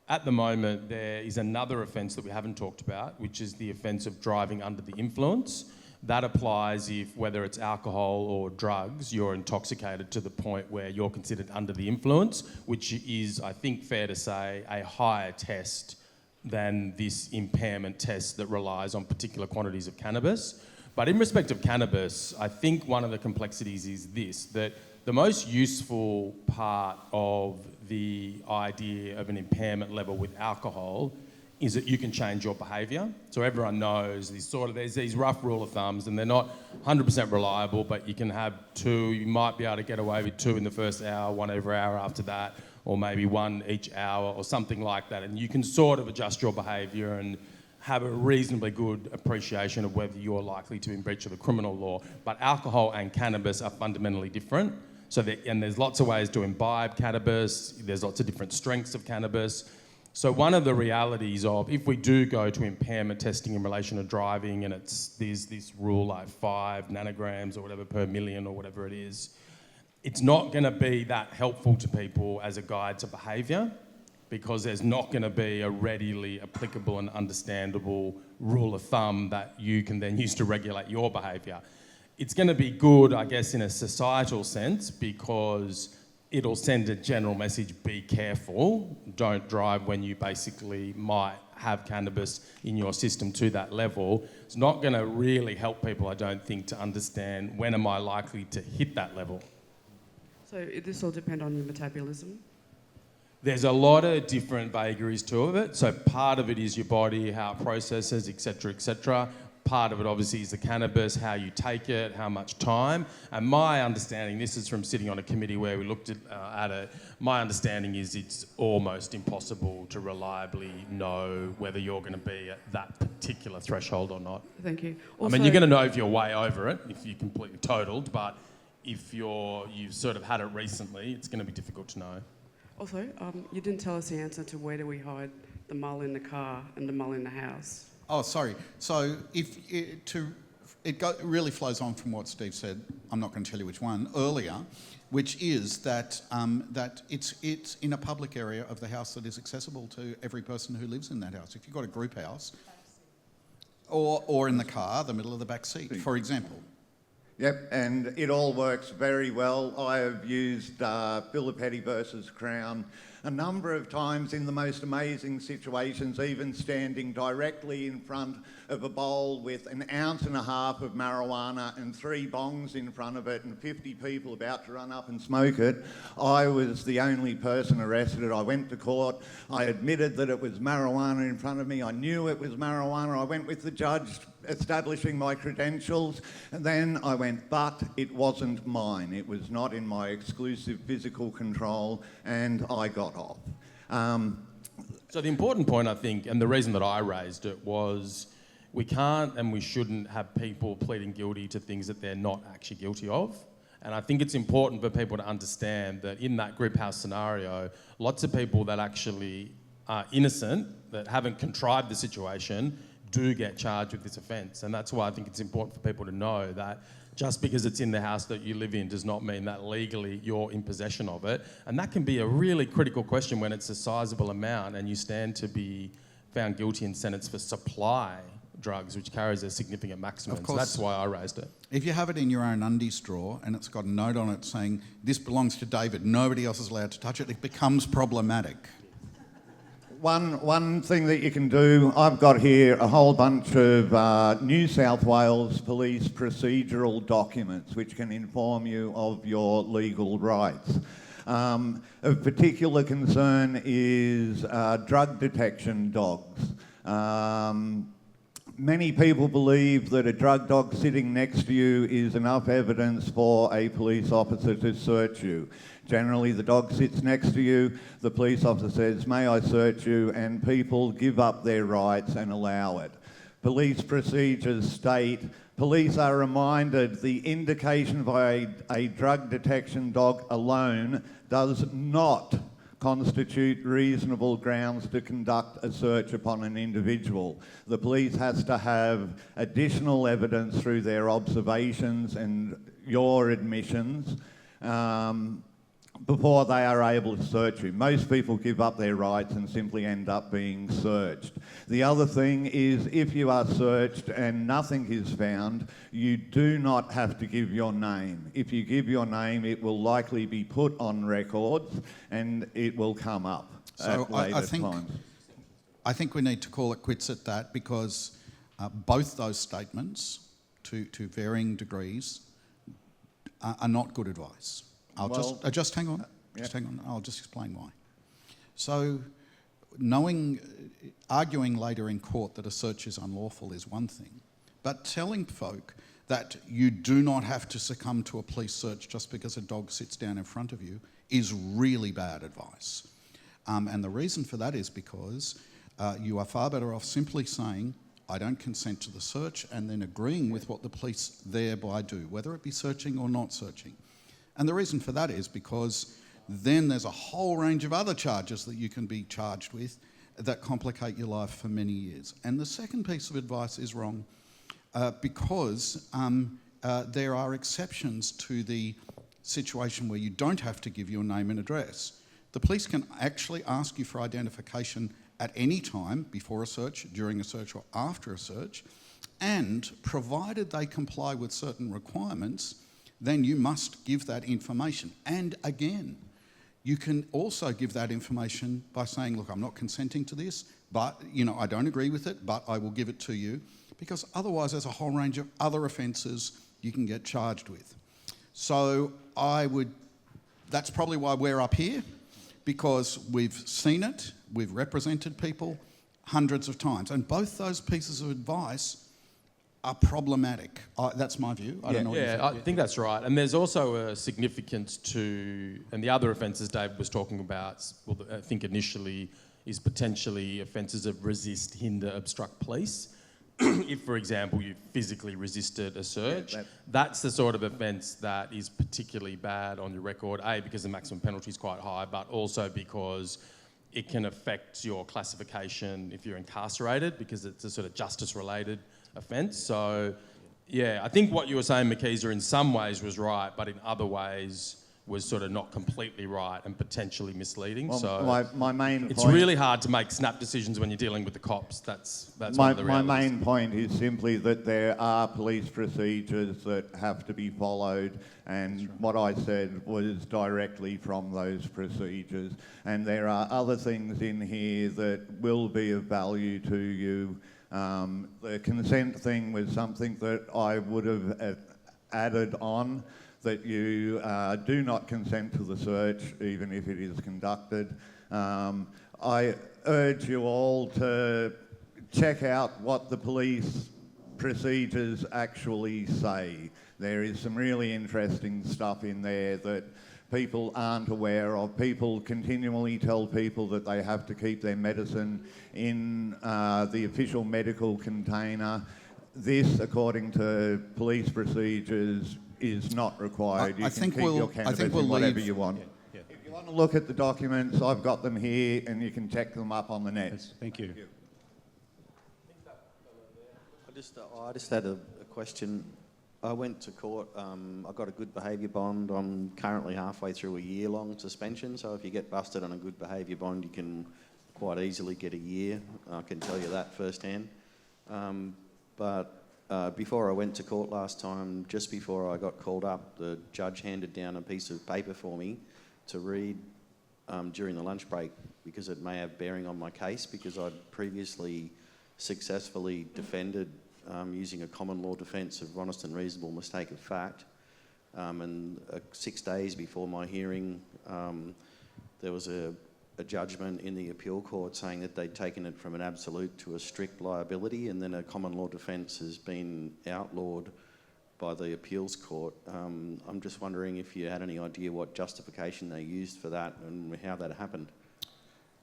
at the moment there is another offence that we haven't talked about, which is the offence of driving under the influence. That applies if, whether it's alcohol or drugs, you're intoxicated to the point where you're considered under the influence, which is, I think, fair to say, a higher test than this impairment test that relies on particular quantities of cannabis. But in respect of cannabis, I think one of the complexities is this, that the most useful part of the idea of an impairment level with alcohol is that you can change your behaviour. So everyone knows there's these rough rule of thumbs, and they're not 100% reliable, but you can have 2, you might be able to get away with 2 in the first hour, 1 every hour after that, or maybe 1 each hour or something like that. And you can sort of adjust your behaviour and have a reasonably good appreciation of whether you're likely to be in breach of the criminal law. But alcohol and cannabis are fundamentally different. And there's lots of ways to imbibe cannabis, there's lots of different strengths of cannabis. So one of the realities of, if we do go to impairment testing in relation to driving, and there's this rule like 5 nanograms or whatever per million or whatever it is, it's not going to be that helpful to people as a guide to behaviour, because there's not going to be a readily applicable and understandable rule of thumb that you can then use to regulate your behaviour. It's going to be good, I guess, in a societal sense, because it'll send a general message: be careful, don't drive when you basically might have cannabis in your system to that level. It's not going to really help people, I don't think, to understand when am I likely to hit that level. So this will depend on your metabolism? There's a lot of different vagaries to it. So part of it is your body, how it processes, etc., etc. part of it obviously is the cannabis, how you take it, how much time. And my understanding, this is from sitting on a committee where we looked at it, my understanding is it's almost impossible to reliably know whether you're going to be at that particular threshold or not. Thank you. I mean, you're going to know if you're way over it, if you're completely totaled, but if you've sort of had it recently, it's going to be difficult to know. Also, you didn't tell us the answer to where do we hide the mull in the car and the mull in the house. Oh, sorry. So it really flows on from what Steve said. I'm not going to tell you which one earlier, which is that that it's in a public area of the house that is accessible to every person who lives in that house. If you've got a group house, or in the car, the middle of the back seat, for example. Yep, and it all works very well. I have used Filippetti versus Crown a number of times in the most amazing situations, even standing directly in front of a bowl with 1.5 ounces of marijuana and 3 bongs in front of it and 50 people about to run up and smoke it. I was the only person arrested. I went to court. I admitted that it was marijuana in front of me. I knew it was marijuana. I went with the judge establishing my credentials, and then I went, but it wasn't mine. It was not in my exclusive physical control, and I got off. So the important point, I think, and the reason that I raised it was we can't and we shouldn't have people pleading guilty to things that they're not actually guilty of. And I think it's important for people to understand that in that group house scenario, lots of people that actually are innocent, that haven't contrived the situation, do get charged with this offence. And that's why I think it's important for people to know that just because it's in the house that you live in does not mean that legally you're in possession of it. And that can be a really critical question when it's a sizable amount and you stand to be found guilty and sentenced for supply drugs, which carries a significant maximum. Of course. So that's why I raised it. If you have it in your own undies drawer and it's got a note on it saying, this belongs to David, nobody else is allowed to touch it, it becomes problematic. One thing that you can do, I've got here a whole bunch of New South Wales police procedural documents which can inform you of your legal rights. Of particular concern is drug detection dogs. Many people believe that a drug dog sitting next to you is enough evidence for a police officer to search you. Generally, the dog sits next to you, the police officer says, may I search you, and people give up their rights and allow it. Police procedures state, police are reminded the indication by a drug detection dog alone does not constitute reasonable grounds to conduct a search upon an individual. The police has to have additional evidence through their observations and your admissions before they are able to search you. Most people give up their rights and simply end up being searched. The other thing is if you are searched and nothing is found, you do not have to give your name. If you give your name, it will likely be put on records and it will come up at later times. I think we need to call it quits at that because both those statements, to varying degrees, are not good advice. Just hang on. Just hang on. I'll just explain why. So, arguing later in court that a search is unlawful is one thing, but telling folk that you do not have to succumb to a police search just because a dog sits down in front of you is really bad advice. And the reason for that is because you are far better off simply saying, I don't consent to the search, and then agreeing with what the police thereby do, whether it be searching or not searching. And the reason for that is because then there's a whole range of other charges that you can be charged with that complicate your life for many years. And the second piece of advice is wrong because there are exceptions to the situation where you don't have to give your name and address. The police can actually ask you for identification at any time before a search, during a search or after a search, and provided they comply with certain requirements, then you must give that information. And again, you can also give that information by saying, look, I'm not consenting to this, but, I don't agree with it, but I will give it to you, because otherwise there's a whole range of other offences you can get charged with. So that's probably why we're up here, because we've seen it, we've represented people hundreds of times, and both those pieces of advice are problematic. That's my view. I don't know what you think. I think that's right. And there's also a significance to, and the other offences Dave was talking about, well, I think initially is potentially offences of resist, hinder, obstruct police. If, for example, you physically resisted a search, that's the sort of offence that is particularly bad on your record, A, because the maximum penalty is quite high, but also because it can affect your classification if you're incarcerated, because it's a sort of justice-related offence. So, yeah, I think what you were saying, Makisa, in some ways was right, but in other ways was sort of not completely right and potentially misleading. Well, so my main it's point, really hard to make snap decisions when you're dealing with the cops. That's one my, of the my realities. main point is simply that there are police procedures that have to be followed, and what I said was directly from those procedures. And there are other things in here that will be of value to you. The consent thing was something that I would have added on, that you do not consent to the search even if it is conducted. I urge you all to check out what the police procedures actually say. There is some really interesting stuff in there that people aren't aware of. People continually tell people that they have to keep their medicine in the official medical container. This, according to police procedures, is not required. You can keep your cannabis in whatever you want. If you want to look at the documents, I've got them here, and you can check them up on the net. Yes, thank you. I just had a question. I went to court. I got a good behaviour bond. I'm currently halfway through a year-long suspension, so if you get busted on a good behaviour bond, you can quite easily get a year. I can tell you that firsthand. Before I went to court last time, just before I got called up, the judge handed down a piece of paper for me to read during the lunch break, because it may have bearing on my case, because I'd previously successfully defended using a common law defence of honest and reasonable mistake of fact. And 6 days before my hearing, there was a judgment in the appeal court saying that they'd taken it from an absolute to a strict liability, and then a common law defence has been outlawed by the appeals court. I'm just wondering if you had any idea what justification they used for that and how that happened.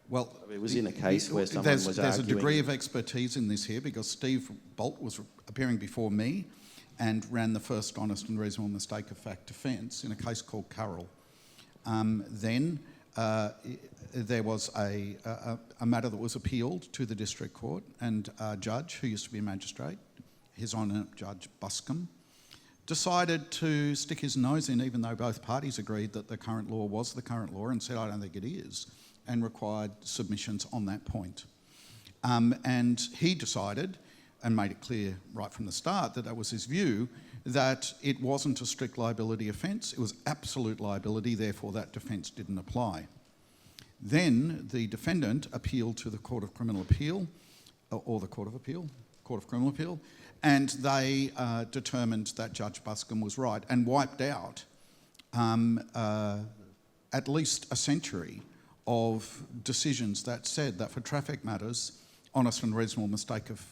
Well, it was in a case where someone was arguing. There's a degree of expertise in this here, because Steve Bolt was appearing before me and ran the first honest and reasonable mistake of fact defence in a case called Carroll. There was a matter that was appealed to the district court, and a judge who used to be a magistrate, His Honour Judge Buscombe, decided to stick his nose in, even though both parties agreed that the current law was the current law, and said, I don't think it is, and required submissions on that point. And he decided, and made it clear right from the start, that that was his view, that it wasn't a strict liability offence, it was absolute liability, therefore that defence didn't apply. Then the defendant appealed to the Court of Criminal Appeal, or the Court of Appeal, Court of Criminal Appeal, and they determined that Judge Buscombe was right and wiped out at least a century of decisions that said that for traffic matters, honest and reasonable mistake of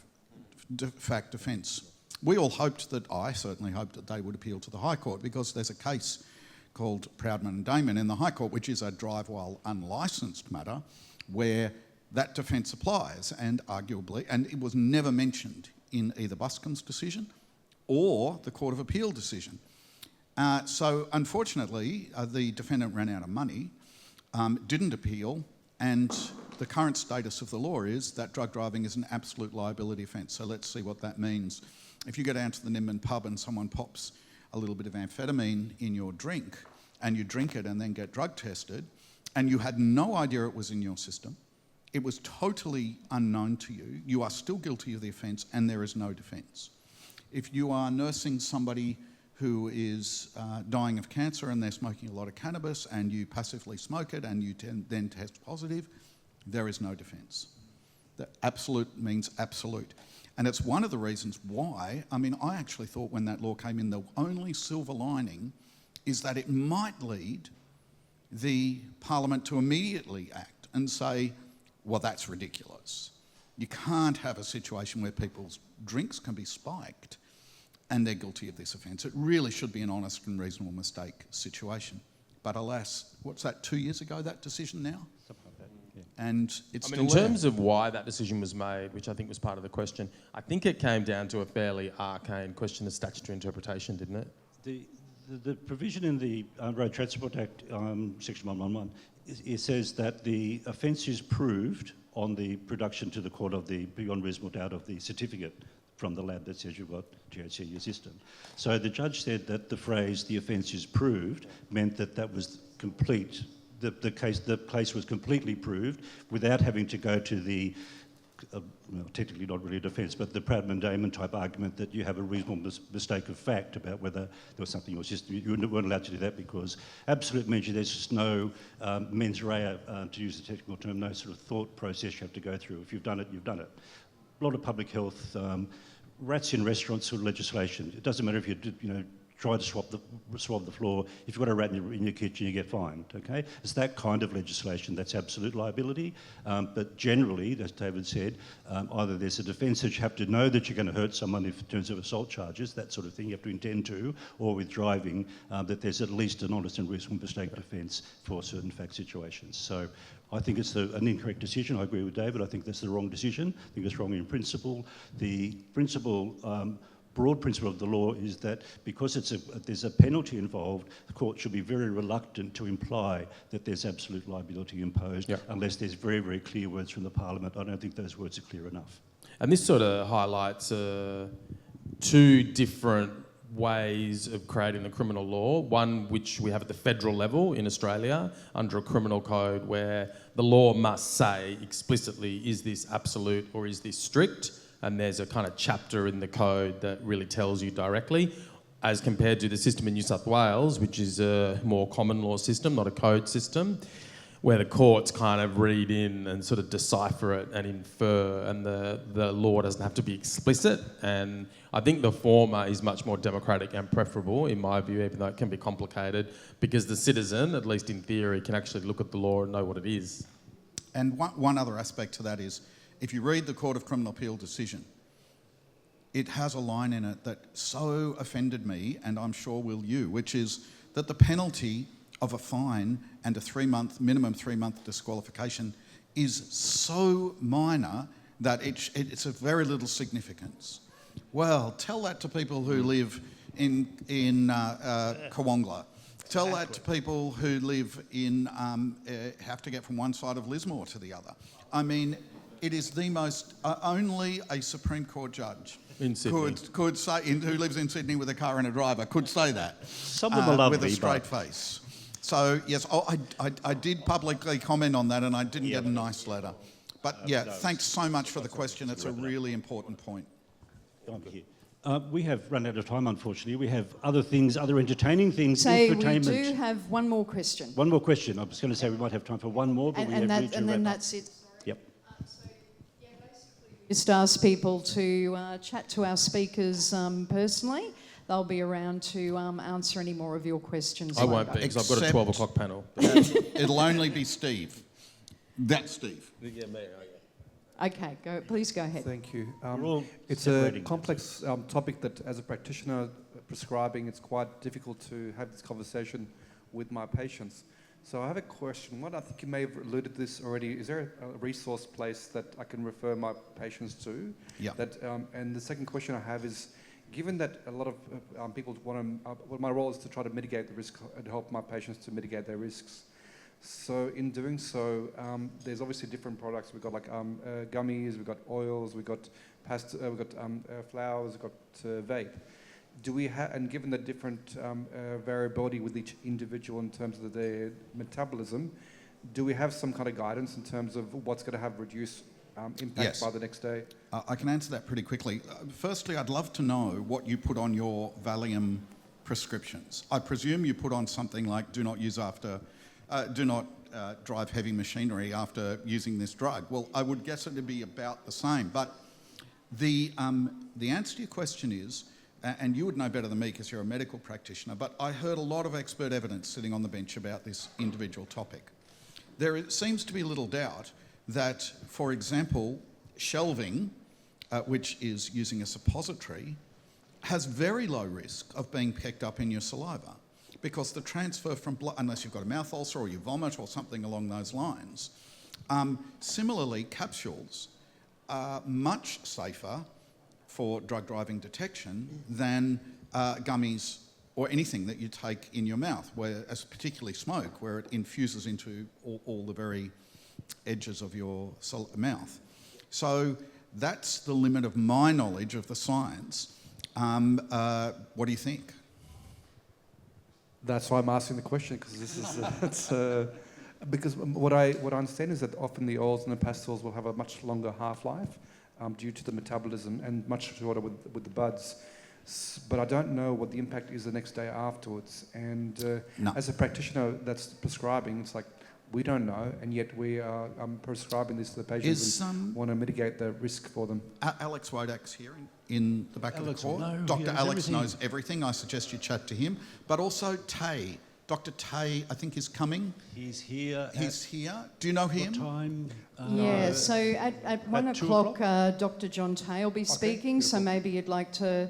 fact defence. We all hoped that, I certainly hoped that they would appeal to the High Court, because there's a case called Proudman and Damon in the High Court, which is a drive while unlicensed matter, where that defence applies, and arguably, and it was never mentioned in either Buscombe's decision or the Court of Appeal decision. So unfortunately, the defendant ran out of money, didn't appeal, and the current status of the law is that drug driving is an absolute liability offence. So let's see what that means. If you go down to the Nimbin pub and someone pops a little bit of amphetamine in your drink, and you drink it and then get drug tested, and you had no idea it was in your system, it was totally unknown to you, you are still guilty of the offence, and there is no defence. If you are nursing somebody who is dying of cancer and they're smoking a lot of cannabis, and you passively smoke it and you then test positive, there is no defence. The absolute means absolute. And it's one of the reasons why, I mean, I actually thought when that law came in, the only silver lining is that it might lead the Parliament to immediately act and say, well, that's ridiculous. You can't have a situation where people's drinks can be spiked and they're guilty of this offence. It really should be an honest and reasonable mistake situation. But alas, what's that, 2 years ago, that decision now? Something like that, yeah. And it's I mean, still in there. terms of why that decision was made, which I think was part of the question, I think it came down to a fairly arcane question of statutory interpretation, didn't it? The provision in the Road Transport Act, Section 111, it says that the offence is proved on the production to the court of the beyond reasonable doubt of the certificate from the lab that says you've got THC in your system. So the judge said that the phrase "the offence is proved" meant that that was complete. The case was completely proved without having to go to the well, technically not really a defence, but the Proudman-Damon type argument that you have a reasonable mistake of fact about whether there was something in your system. You weren't allowed to do that because absolute means there's just no mens rea, to use the technical term, no sort of thought process you have to go through. If you've done it, you've done it. A lot of public health, rats in restaurants sort of legislation. It doesn't matter if you try to swab the floor. If you've got a rat in your kitchen, you get fined, okay? It's that kind of legislation that's absolute liability. But generally, as David said, either there's a defence that you have to know that you're going to hurt someone in terms of assault charges, that sort of thing, you have to intend to, or with driving, that there's at least an honest and reasonable mistake defence for certain fact situations. So I think it's an incorrect decision. I agree with David. I think that's the wrong decision. I think it's wrong in principle. The principle... broad principle of the law is that because there's a penalty involved, the court should be very reluctant to imply that there's absolute liability imposed unless there's very, very clear words from the Parliament. I don't think those words are clear enough. And this sort of highlights two different ways of creating the criminal law. One which we have at the federal level in Australia under a criminal code where the law must say explicitly, is this absolute or is this strict? And there's a kind of chapter in the code that really tells you directly, as compared to the system in New South Wales, which is a more common law system, not a code system, where the courts kind of read in and sort of decipher it and infer, and the law doesn't have to be explicit. And I think the former is much more democratic and preferable, in my view, even though it can be complicated, because the citizen, at least in theory, can actually look at the law and know what it is. And one other aspect to that is, if you read the Court of Criminal Appeal decision, it has a line in it that so offended me, and I'm sure will you, which is that the penalty of a fine and a minimum 3-month disqualification is so minor that it's of very little significance. Well, tell that to people who live in Kawangla. Tell that to people who live in, have to get from one side of Lismore to the other. I mean, it is the most, only a Supreme Court judge could say, who lives in Sydney with a car and a driver, could say that. Some of them are lovely, with a straight face. So, yes, I did publicly comment on that and I didn't get a nice letter. But yeah, thanks so much for the question. It's a really important point. We have run out of time, unfortunately. We have other things, other entertaining things. So we infotainment. do have one more question. One more question. I was going to say we might have time for one more, but and then that's it. Yep. Just ask people to chat to our speakers personally. They'll be around to answer any more of your questions. I won't be, because I've got a 12 o'clock panel. It'll only be Steve. That's Steve. Yeah, me. Okay, please go ahead. Thank you. It's a complex topic that, as a practitioner prescribing, it's quite difficult to have this conversation with my patients. So I have a question. I think you may have alluded to this already. Is there a resource place that I can refer my patients to? Yeah. And the second question I have is, given that a lot of people want to, my role is to try to mitigate the risk and help my patients to mitigate their risks. So in doing so, there's obviously different products. We've got like gummies, we've got oils, we've got pasta, we've got flowers, we've got vape. Do we have, and given the different variability with each individual in terms of their metabolism, do we have some kind of guidance in terms of what's going to have reduced impact by the next day? I can answer that pretty quickly. Firstly, I'd love to know what you put on your Valium prescriptions. I presume you put on something like do not drive heavy machinery after using this drug. Well, I would guess it would be about the same. But the answer to your question is, and you would know better than me because you're a medical practitioner, but I heard a lot of expert evidence sitting on the bench about this individual topic. There seems to be little doubt that, for example, shelving, which is using a suppository, has very low risk of being picked up in your saliva, because the transfer from blood, unless you've got a mouth ulcer or you vomit or something along those lines. Similarly, capsules are much safer for drug driving detection than gummies or anything that you take in your mouth, as particularly smoke, where it infuses into all the very edges of your mouth. So that's the limit of my knowledge of the science. What do you think? That's why I'm asking the question, because this is because what I understand is that often the oils and the pastels will have a much longer half-life due to the metabolism, and much shorter with the buds. But I don't know what the impact is the next day afterwards. And as a practitioner that's prescribing, it's like, we don't know, and yet we are prescribing this to the patients and want to mitigate the risk for them. Alex Wodak's here in the back of the court. Dr. Alex knows everything. I suggest you chat to him. But also Tay. Dr. Tay, I think, is coming. He's here. He's here. Do you know him? What time? Yeah, so at 1 o'clock, Dr. John Tay will be speaking, so maybe you'd like to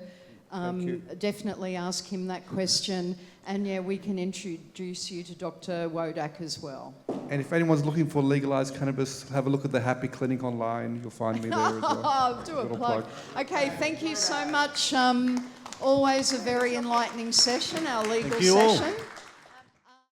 definitely ask him that question. And yeah, we can introduce you to Dr. Wodak as well. And if anyone's looking for legalised cannabis, have a look at the Happy Clinic online. You'll find me there as well. Do a plug. Okay, thank you so much. Always a very enlightening session, our legal session.